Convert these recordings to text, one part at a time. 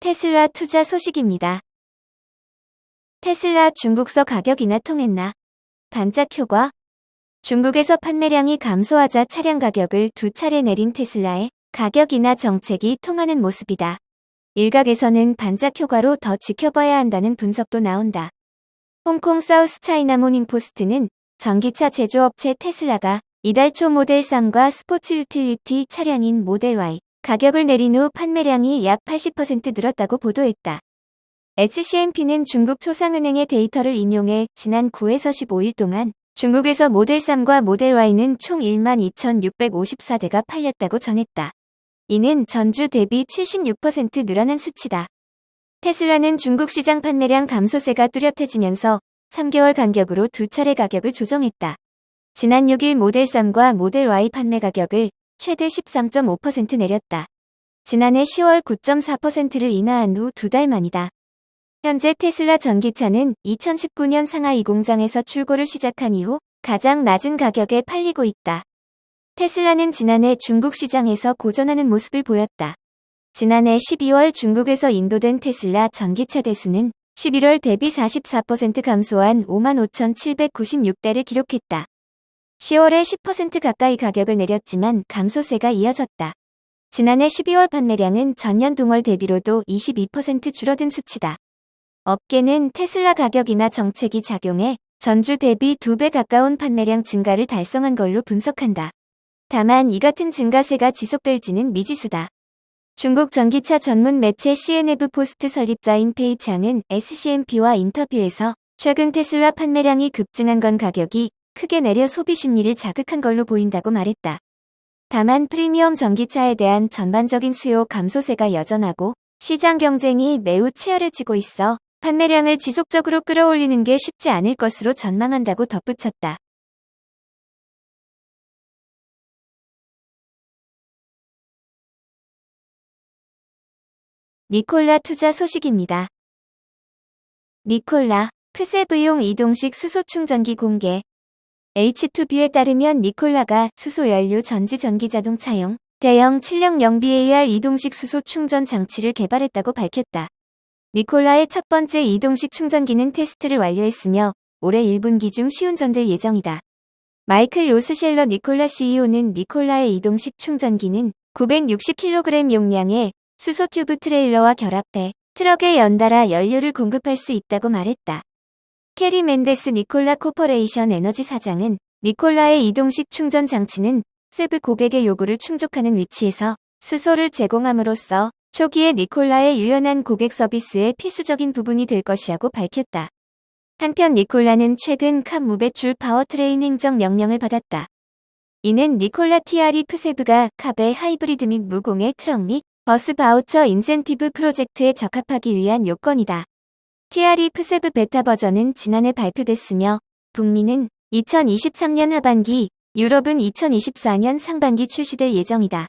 테슬라 투자 소식입니다. 테슬라 중국서 가격이나 통했나? 반짝 효과? 중국에서 판매량이 감소하자 차량 가격을 2차례 내린 테슬라의 가격이나 정책이 통하는 모습이다. 일각에서는 반짝 효과로 더 지켜봐야 한다는 분석도 나온다. 홍콩 사우스 차이나 모닝포스트는 전기차 제조업체 테슬라가 이달 초 모델 3과 스포츠 유틸리티 차량인 모델 Y 가격을 내린 후 판매량이 약 80% 늘었다고 보도했다. SCMP는 중국 초상은행의 데이터를 인용해 지난 9에서 15일 동안 중국에서 모델 3과 모델 Y는 총 12,654대가 팔렸다고 전했다. 이는 전주 대비 76% 늘어난 수치다. 테슬라는 중국 시장 판매량 감소세가 뚜렷해지면서 3개월 간격으로 2차례 가격을 조정했다. 지난 6일 모델 3과 모델 Y 판매 가격을 최대 13.5% 내렸다. 지난해 10월 9.4%를 인하한 후 2달 만이다. 현재 테슬라 전기차는 2019년 상하이 공장에서 출고를 시작한 이후 가장 낮은 가격에 팔리고 있다. 테슬라는 지난해 중국 시장에서 고전하는 모습을 보였다. 지난해 12월 중국에서 인도된 테슬라 전기차 대수는 11월 대비 44% 감소한 55,796대를 기록했다. 10월에 10% 가까이 가격을 내렸지만 감소세가 이어졌다. 지난해 12월 판매량은 전년 동월 대비로도 22% 줄어든 수치다. 업계는 테슬라 가격이나 정책이 작용해 전주 대비 2배 가까운 판매량 증가를 달성한 걸로 분석한다. 다만 이 같은 증가세가 지속될지는 미지수다. 중국 전기차 전문 매체 CNF 포스트 설립자인 페이 창은 SCMP와 인터뷰에서 최근 테슬라 판매량이 급증한 건 가격이 크게 내려 소비 심리를 자극한 걸로 보인다고 말했다. 다만 프리미엄 전기차에 대한 전반적인 수요 감소세가 여전하고 시장 경쟁이 매우 치열해지고 있어 판매량을 지속적으로 끌어올리는 게 쉽지 않을 것으로 전망한다고 덧붙였다. 니콜라 투자 소식입니다. 니콜라, 프세브용 이동식 수소 충전기 공개. H2B에 따르면 니콜라가 수소연료 전지 전기 자동차용 대형 7령 BAR 이동식 수소 충전 장치를 개발했다고 밝혔다. 니콜라의 첫 번째 이동식 충전기는 테스트를 완료했으며 올해 1분기 중 시운전될 예정이다. 마이클 로스셸러 니콜라 CEO는 니콜라의 이동식 충전기는 960kg 용량의 수소 튜브 트레일러와 결합해 트럭에 연달아 연료를 공급할 수 있다고 말했다. 캐리 멘데스 니콜라 코퍼레이션 에너지 사장은 니콜라의 이동식 충전 장치는 세부 고객의 요구를 충족하는 위치에서 수소를 제공함으로써 초기에 니콜라의 유연한 고객 서비스의 필수적인 부분이 될 것이라고 밝혔다. 한편 니콜라는 최근 캅 무배출 파워트레인 행정 명령을 받았다. 이는 니콜라 TRE 프세브가 캅의 하이브리드 및 무공해 트럭 및 버스 바우처 인센티브 프로젝트에 적합하기 위한 요건이다. TRE 프세브 베타 버전은 지난해 발표됐으며 북미는 2023년 하반기, 유럽은 2024년 상반기 출시될 예정이다.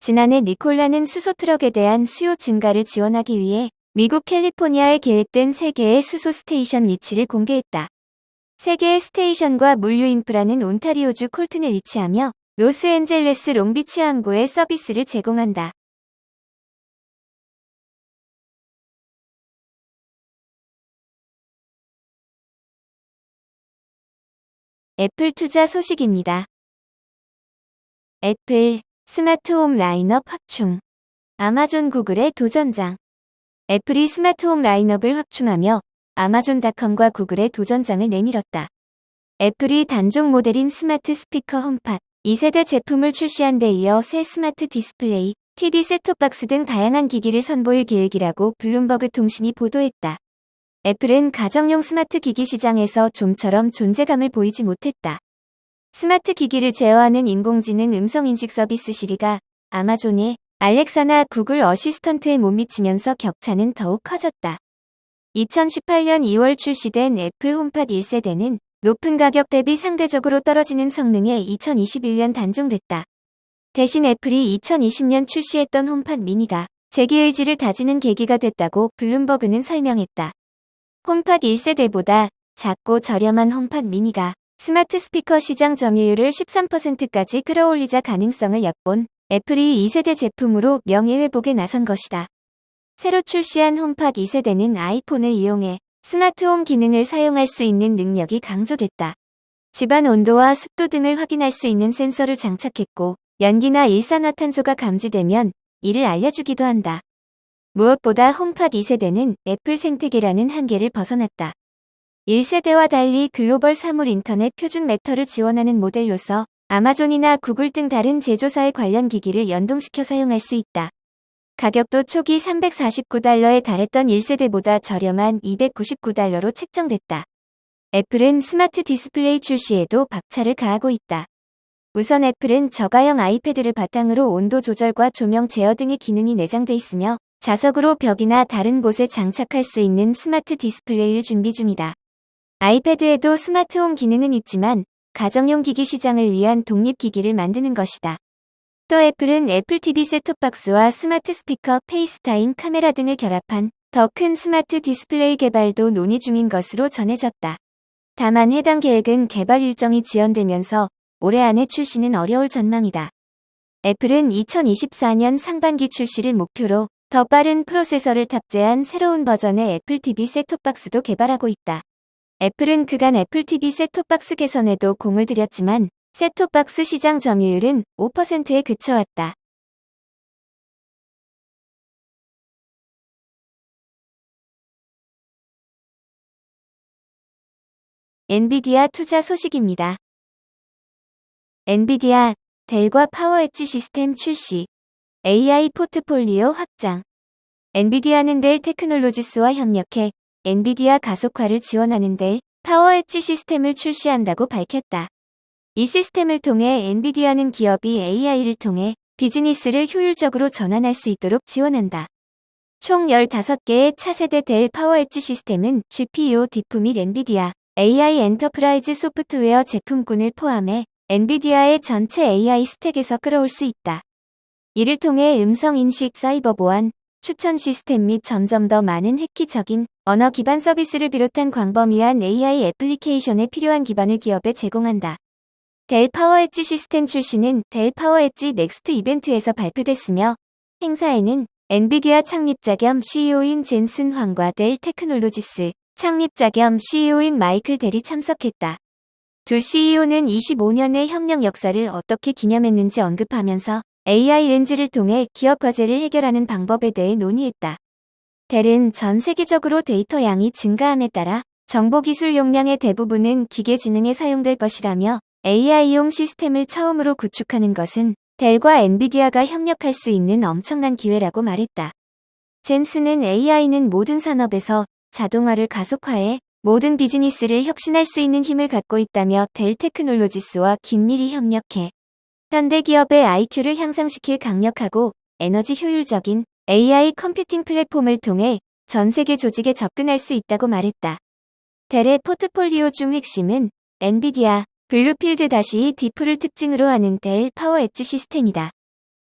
지난해 니콜라는 수소 트럭에 대한 수요 증가를 지원하기 위해 미국 캘리포니아에 계획된 3개의 수소 스테이션 위치를 공개했다. 3개의 스테이션과 물류 인프라는 온타리오주 콜튼에 위치하며 로스앤젤레스 롱비치 항구에 서비스를 제공한다. 애플 투자 소식입니다. 애플 스마트홈 라인업 확충. 아마존 구글의 도전장. 애플이 스마트홈 라인업을 확충하며 아마존닷컴과 구글의 도전장을 내밀었다. 애플이 단종 모델인 스마트 스피커 홈팟 2세대 제품을 출시한 데 이어 새 스마트 디스플레이, TV 셋톱박스 등 다양한 기기를 선보일 계획이라고 블룸버그 통신이 보도했다. 애플은 가정용 스마트 기기 시장에서 좀처럼 존재감을 보이지 못했다. 스마트 기기를 제어하는 인공지능 음성인식 서비스 시리가 아마존의 알렉사나 구글 어시스턴트에 못 미치면서 격차는 더욱 커졌다. 2018년 2월 출시된 애플 홈팟 1세대는 높은 가격 대비 상대적으로 떨어지는 성능에 2021년 단종됐다. 대신 애플이 2020년 출시했던 홈팟 미니가 재기 의지를 다지는 계기가 됐다고 블룸버그는 설명했다. 홈팟 1세대보다 작고 저렴한 홈팟 미니가 스마트 스피커 시장 점유율을 13%까지 끌어올리자 가능성을 엿본 애플이 2세대 제품으로 명예회복에 나선 것이다. 새로 출시한 홈팟 2세대는 아이폰을 이용해 스마트홈 기능을 사용할 수 있는 능력이 강조됐다. 집안 온도와 습도 등을 확인할 수 있는 센서를 장착했고 연기나 일산화탄소가 감지되면 이를 알려주기도 한다. 무엇보다 홈팟 2세대는 애플 생태계라는 한계를 벗어났다. 1세대와 달리 글로벌 사물 인터넷 표준 메터를 지원하는 모델로서 아마존이나 구글 등 다른 제조사의 관련 기기를 연동시켜 사용할 수 있다. 가격도 초기 $349에 달했던 1세대보다 저렴한 $299로 책정됐다. 애플은 스마트 디스플레이 출시에도 박차를 가하고 있다. 우선 애플은 저가형 아이패드를 바탕으로 온도 조절과 조명 제어 등의 기능이 내장돼 있으며 자석으로 벽이나 다른 곳에 장착할 수 있는 스마트 디스플레이를 준비 중이다. 아이패드에도 스마트홈 기능은 있지만 가정용 기기 시장을 위한 독립기기를 만드는 것이다. 또 애플은 애플 TV 셋톱박스와 스마트 스피커, 페이스타임 카메라 등을 결합한 더 큰 스마트 디스플레이 개발도 논의 중인 것으로 전해졌다. 다만 해당 계획은 개발 일정이 지연되면서 올해 안에 출시는 어려울 전망이다. 애플은 2024년 상반기 출시를 목표로 더 빠른 프로세서를 탑재한 새로운 버전의 애플 TV 셋톱박스도 개발하고 있다. 애플은 그간 애플 TV 셋톱박스 개선에도 공을 들였지만 셋톱박스 시장 점유율은 5%에 그쳐왔다. 엔비디아 투자 소식입니다. 엔비디아, 델과 파워 엣지 시스템 출시, AI 포트폴리오 확장. 엔비디아는 델 테크놀로지스와 협력해 엔비디아 가속화를 지원하는 델 파워 엣지 시스템을 출시한다고 밝혔다. 이 시스템을 통해 엔비디아는 기업이 AI를 통해 비즈니스를 효율적으로 전환할 수 있도록 지원한다. 총 15개의 차세대 델 파워 엣지 시스템은 GPU, 디프 및 엔비디아 AI 엔터프라이즈 소프트웨어 제품군을 포함해 엔비디아의 전체 AI 스택에서 끌어올 수 있다. 이를 통해 음성 인식, 사이버 보안, 추천 시스템 및 점점 더 많은 획기적인 언어 기반 서비스를 비롯한 광범위한 AI 애플리케이션에 필요한 기반을 기업에 제공한다. 델 파워 엣지 시스템 출시는 델 파워 엣지 넥스트 이벤트에서 발표됐으며 행사에는 엔비디아 창립자 겸 CEO인 젠슨 황과 델 테크놀로지스 창립자 겸 CEO인 마이클 델이 참석했다. 두 CEO는 25년의 협력 역사를 어떻게 기념했는지 언급하면서 AI 렌즈를 통해 기업 과제를 해결하는 방법에 대해 논의했다. 델은 전 세계적으로 데이터 양이 증가함에 따라 정보기술 용량의 대부분은 기계지능에 사용될 것이라며 AI용 시스템을 처음으로 구축하는 것은 델과 엔비디아가 협력할 수 있는 엄청난 기회라고 말했다. 젠슨은 AI는 모든 산업에서 자동화를 가속화해 모든 비즈니스를 혁신할 수 있는 힘을 갖고 있다며 델 테크놀로지스와 긴밀히 협력해 현대 기업의 IQ를 향상시킬 강력하고 에너지 효율적인 AI 컴퓨팅 플랫폼을 통해 전 세계 조직에 접근할 수 있다고 말했다. 델의 포트폴리오 중 핵심은 엔비디아 블루필드-2를 특징으로 하는 델 파워 엣지 시스템이다.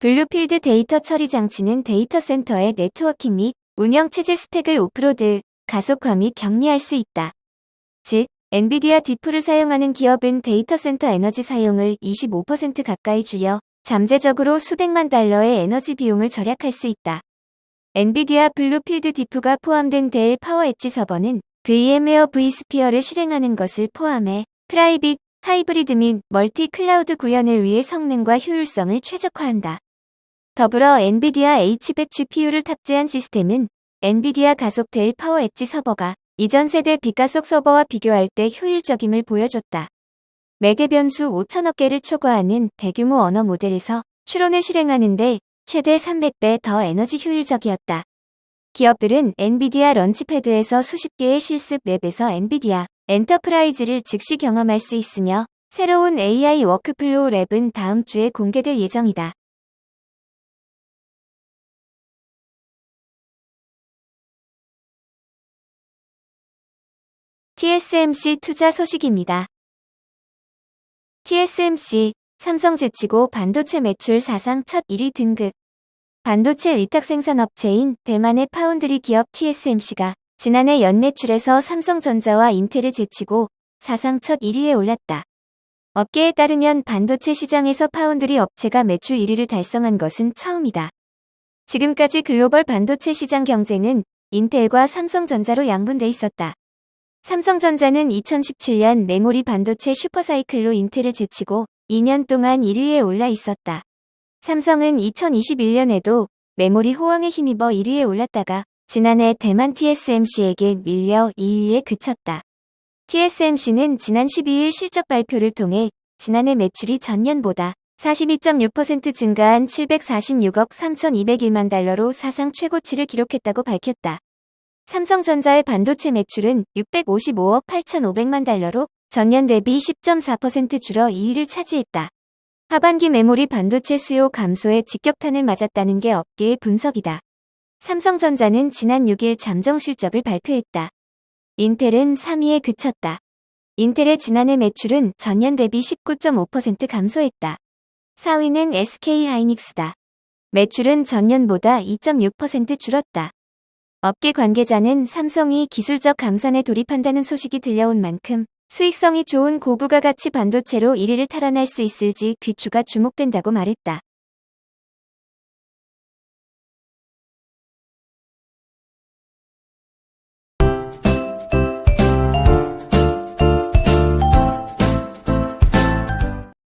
블루필드 데이터 처리 장치는 데이터 센터의 네트워킹 및 운영 체제 스택을 오프로드, 가속화 및 격리할 수 있다. 즉, 엔비디아 디프를 사용하는 기업은 데이터 센터 에너지 사용을 25% 가까이 줄여 잠재적으로 수백만 달러의 에너지 비용을 절약할 수 있다. 엔비디아 블루필드 디프가 포함된 델 파워 엣지 서버는 VM웨어 vSphere를 실행하는 것을 포함해 프라이빗, 하이브리드 및 멀티 클라우드 구현을 위해 성능과 효율성을 최적화한다. 더불어 엔비디아 H백 GPU를 탑재한 시스템은 엔비디아 가속 델 파워 엣지 서버가 이전 세대 비가속 서버와 비교할 때 효율적임을 보여줬다. 매개 변수 5천억 개를 초과하는 대규모 언어 모델에서 추론을 실행하는데 최대 300배 더 에너지 효율적이었다. 기업들은 엔비디아 런치패드에서 수십 개의 실습 맵에서 엔비디아 엔터프라이즈를 즉시 경험할 수 있으며 새로운 AI 워크플로우 랩은 다음 주에 공개될 예정이다. TSMC 투자 소식입니다. TSMC, 삼성 제치고 반도체 매출 사상 첫 1위 등극. 반도체 의탁 생산 업체인 대만의 파운드리 기업 TSMC가 지난해 연매출에서 삼성전자와 인텔을 제치고 사상 첫 1위에 올랐다. 업계에 따르면 반도체 시장에서 파운드리 업체가 매출 1위를 달성한 것은 처음이다. 지금까지 글로벌 반도체 시장 경쟁은 인텔과 삼성전자로 양분돼 있었다. 삼성전자는 2017년 메모리 반도체 슈퍼사이클로 인텔을 제치고 2년 동안 1위에 올라 있었다. 삼성은 2021년에도 메모리 호황에 힘입어 1위에 올랐다가 지난해 대만 TSMC에게 밀려 2위에 그쳤다. TSMC는 지난 12일 실적 발표를 통해 지난해 매출이 전년보다 42.6% 증가한 746억 3,201만 달러로 사상 최고치를 기록했다고 밝혔다. 삼성전자의 반도체 매출은 655억 8,500만 달러로 전년 대비 10.4% 줄어 2위를 차지했다. 하반기 메모리 반도체 수요 감소에 직격탄을 맞았다는 게 업계의 분석이다. 삼성전자는 지난 6일 잠정 실적을 발표했다. 인텔은 3위에 그쳤다. 인텔의 지난해 매출은 전년 대비 19.5% 감소했다. 4위는 SK하이닉스다. 매출은 전년보다 2.6% 줄었다. 업계 관계자는 삼성이 기술적 감산에 돌입한다는 소식이 들려온 만큼 수익성이 좋은 고부가 가치 반도체로 1위를 탈환할 수 있을지 귀추가 주목된다고 말했다.